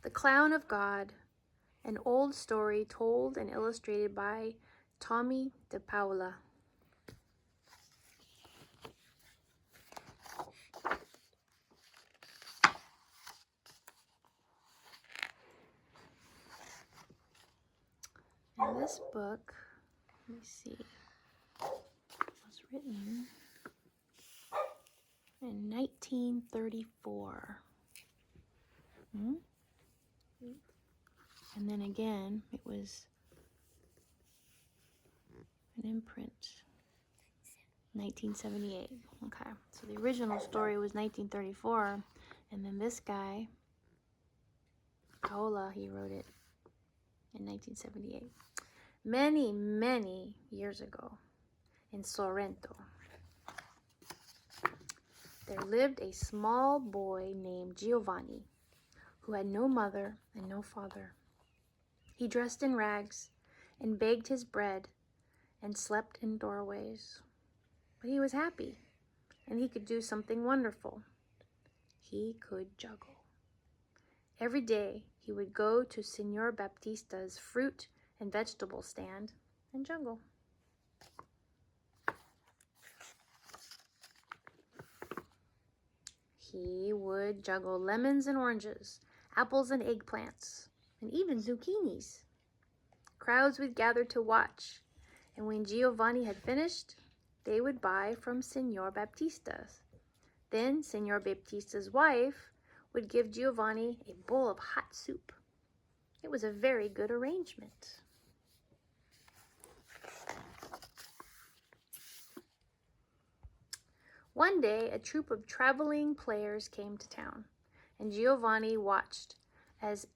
The Clown of God, an old story told and illustrated by Tomie DePaola. And this book, let me see, was written in 1934. And then again, it was an imprint, 1978. Okay, so the original story was 1934, and then this guy, Paola, he wrote it in 1978. Many, many years ago, in Sorrento, there lived a small boy named Giovanni, who had no mother and no father. He dressed in rags and begged his bread and slept in doorways. But he was happy, and he could do something wonderful. He could juggle. Every day, he would go to Signor Baptista's fruit and vegetable stand and juggle. He would juggle lemons and oranges, apples and eggplants, and even zucchinis. Crowds would gather to watch, and when Giovanni had finished, they would buy from Signor Baptista's. Then Signor Baptista's wife would give Giovanni a bowl of hot soup. It was a very good arrangement. One day, a troupe of traveling players came to town, and Giovanni watched as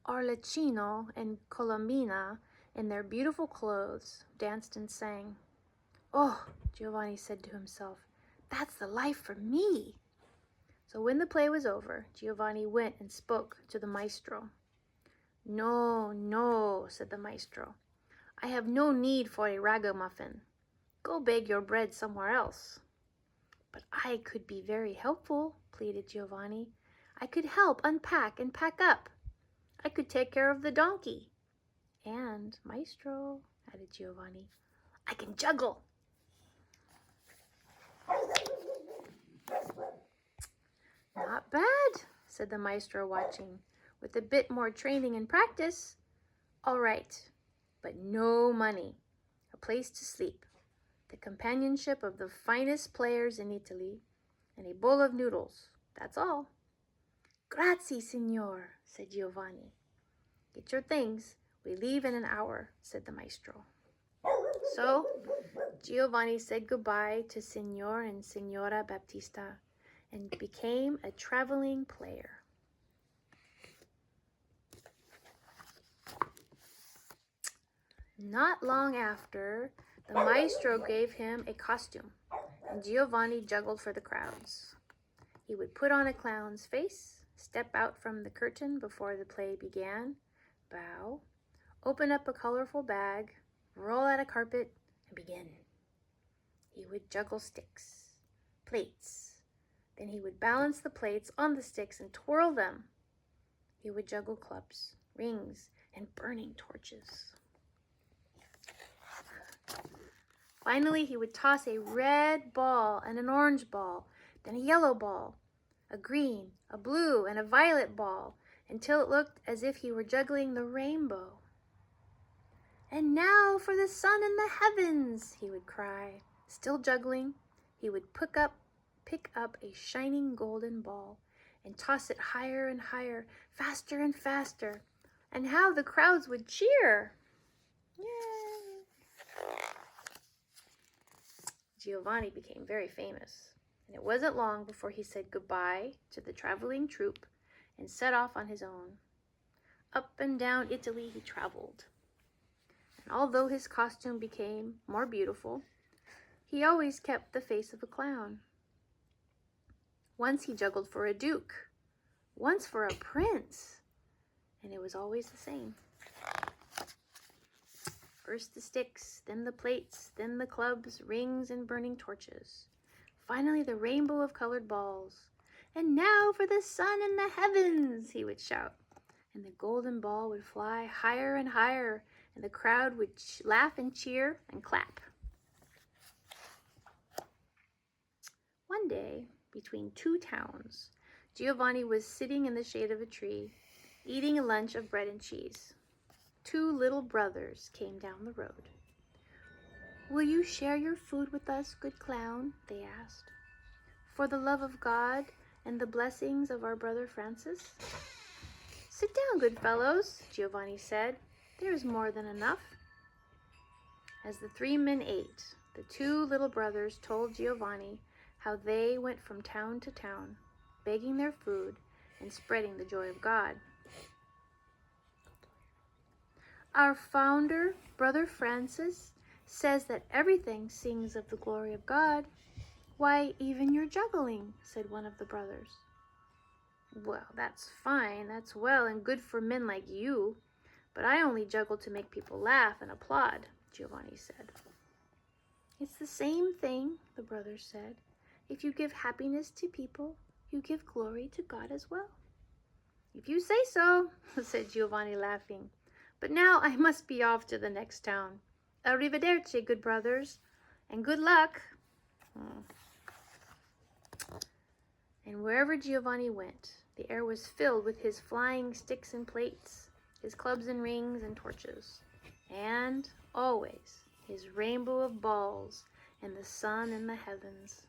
Arlecchino and Colombina, in their beautiful clothes, danced and sang. "Oh," Giovanni said to himself, "that's the life for me." So when the play was over, Giovanni went and spoke to the maestro. "No, no," said the maestro. "I have no need for a ragamuffin. Go beg your bread somewhere else." "But I could be very helpful," pleaded Giovanni. "I could help unpack and pack up. I could take care of the donkey. And, maestro," added Giovanni, "I can juggle." "Not bad," said the maestro, watching. "With a bit more training and practice. All right, but no money, a place to sleep, the companionship of the finest players in Italy, and a bowl of noodles. That's all." "Grazie, signor," said Giovanni. "Get your things. We leave in an hour," said the maestro. So Giovanni said goodbye to Signor and Signora Baptista and became a traveling player. Not long after, the maestro gave him a costume, and Giovanni juggled for the crowds. He would put on a clown's face, step out from the curtain before the play began, bow, open up a colorful bag, roll out a carpet, and begin. He would juggle sticks, plates. Then he would balance the plates on the sticks and twirl them. He would juggle clubs, rings, and burning torches. Finally, he would toss a red ball and an orange ball, then a yellow ball, a green, a blue, and a violet ball, until it looked as if he were juggling the rainbow. "And now for the sun in the heavens," he would cry. Still juggling, he would pick up a shining golden ball and toss it higher and higher, faster and faster. And how the crowds would cheer! Yay! Giovanni became very famous, and it wasn't long before he said goodbye to the traveling troupe and set off on his own. Up and down Italy he traveled. And although his costume became more beautiful, he always kept the face of a clown. Once he juggled for a duke, once for a prince, and it was always the same. First the sticks, then the plates, then the clubs, rings, and burning torches. Finally the rainbow of colored balls. "And now for the sun in the heavens," he would shout. And the golden ball would fly higher and higher, and the crowd would laugh and cheer and clap. One day, between two towns, Giovanni was sitting in the shade of a tree, eating a lunch of bread and cheese. Two little brothers came down the road. "Will you share your food with us, good clown?" they asked. "For the love of God and the blessings of our brother Francis?" "Sit down, good fellows," Giovanni said. "There is more than enough." As the three men ate, the two little brothers told Giovanni how they went from town to town, begging their food and spreading the joy of God. "Our founder, Brother Francis, says that everything sings of the glory of God. Why, even your juggling," said one of the brothers. "Well, that's fine, that's well and good for men like you, but I only juggle to make people laugh and applaud," Giovanni said. "It's the same thing," the brothers said. "If you give happiness to people, you give glory to God as well." "If you say so," said Giovanni, laughing. "But now I must be off to the next town. Arrivederci, good brothers, and good luck." And wherever Giovanni went, the air was filled with his flying sticks and plates, his clubs and rings and torches, and always his rainbow of balls and the sun in the heavens.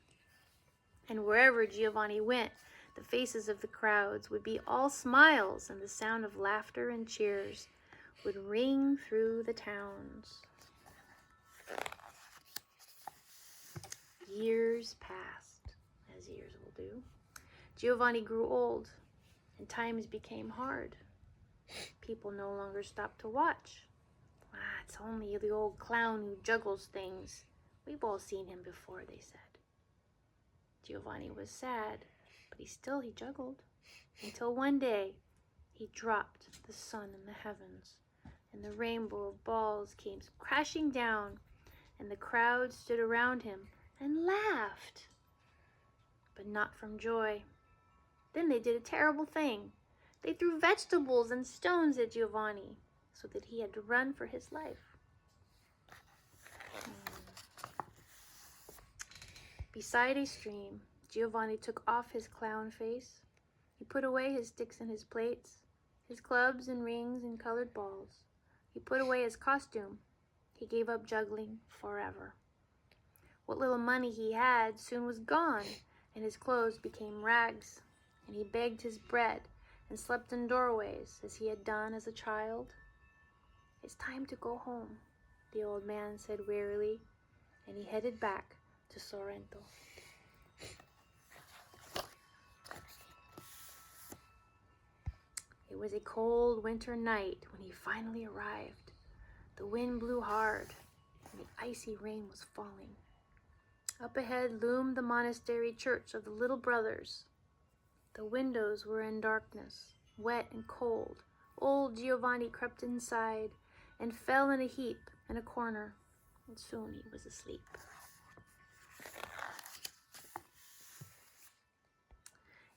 And wherever Giovanni went, the faces of the crowds would be all smiles, and the sound of laughter and cheers would ring through the towns. Years passed, as years will do. Giovanni grew old, and times became hard. People no longer stopped to watch. "It's only the old clown who juggles things. We've all seen him before," they said. Giovanni was sad, but he juggled, until one day he dropped the sun in the heavens, and the rainbow of balls came crashing down, and the crowd stood around him and laughed, but not from joy. Then they did a terrible thing. They threw vegetables and stones at Giovanni, so that he had to run for his life. Beside a stream, Giovanni took off his clown face. He put away his sticks and his plates, his clubs and rings and colored balls. He put away his costume. He gave up juggling forever. What little money he had soon was gone, and his clothes became rags, and he begged his bread and slept in doorways as he had done as a child. "It's time to go home," the old man said wearily, and he headed back to Sorrento. It was a cold winter night when he finally arrived. The wind blew hard, and the icy rain was falling. Up ahead loomed the monastery church of the Little Brothers. The windows were in darkness, wet and cold. Old Giovanni crept inside and fell in a heap in a corner, and soon he was asleep.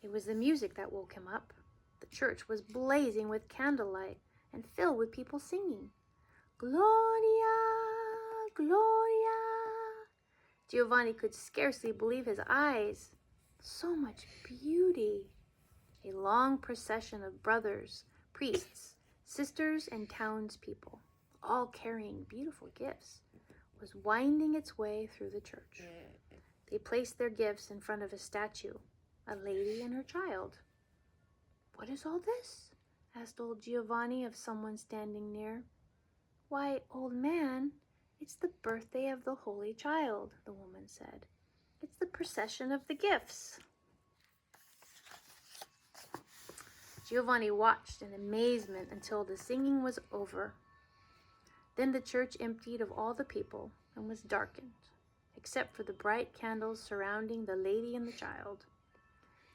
It was the music that woke him up. The church was blazing with candlelight and filled with people singing, "Gloria, Gloria." Giovanni could scarcely believe his eyes. So much beauty. A long procession of brothers, priests, sisters, and townspeople, all carrying beautiful gifts, was winding its way through the church. They placed their gifts in front of a statue, a lady and her child. "What is all this?" asked old Giovanni of someone standing near. "Why, old man, it's the birthday of the Holy Child," the woman said. "It's the procession of the gifts." Giovanni watched in amazement until the singing was over. Then the church emptied of all the people and was darkened, except for the bright candles surrounding the lady and the child.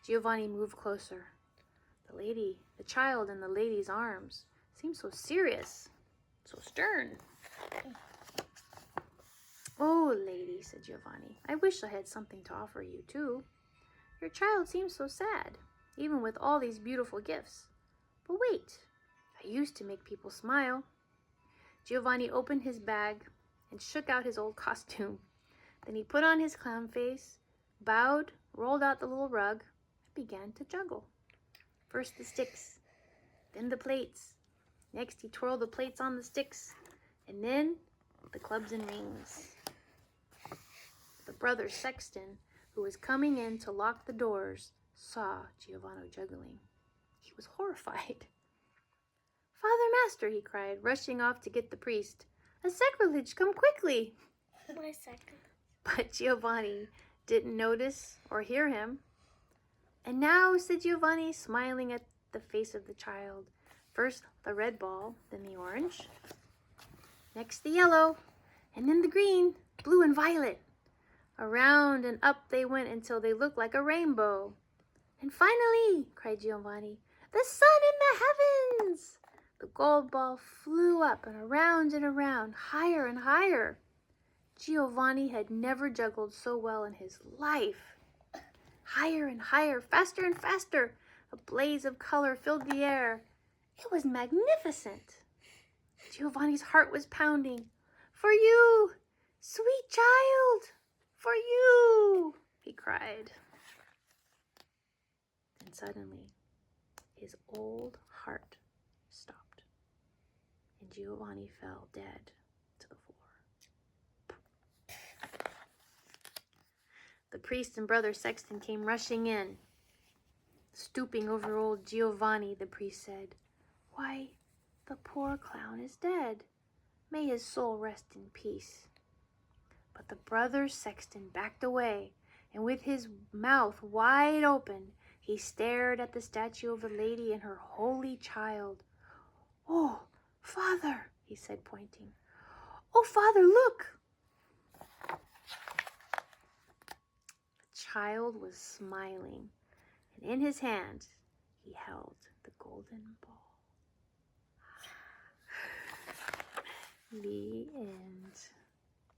Giovanni moved closer. The child in the lady's arms seemed so serious, so stern. "Oh, lady," said Giovanni, "I wish I had something to offer you too." Your child seems so sad, even with all these beautiful gifts. But wait, I used to make people smile." Giovanni opened his bag and shook out his old costume. Then he put on his clown face, bowed, rolled out the little rug, and began to juggle. First the sticks, then the plates. Next he twirled the plates on the sticks, and then the clubs and rings. The brother sexton, who was coming in to lock the doors, saw Giovanni juggling. He was horrified. "Father Master," he cried, rushing off to get the priest. "A sacrilege! Come quickly!" My second. But Giovanni didn't notice or hear him. "And now," said Giovanni, smiling at the face of the child, "first the red ball, then the orange, next the yellow, and then the green, blue, and violet. Around and up they went until they looked like a rainbow. And finally," cried Giovanni, "the sun in the heavens!" The gold ball flew up and around, higher and higher. Giovanni had never juggled so well in his life. Higher and higher, faster and faster, a blaze of color filled the air. It was magnificent. Giovanni's heart was pounding. "For you, sweet child, for you," he cried. And suddenly, his old heart stopped, and Giovanni fell dead to the floor. The priest and brother sexton came rushing in. Stooping over old Giovanni, the priest said, "Why, the poor clown is dead. May his soul rest in peace." But the brother sexton backed away, and with his mouth wide open, he stared at the statue of a lady and her holy child. "Oh, Father," he said, pointing. "Oh, Father, look!" The child was smiling, and in his hand he held the golden ball. The end.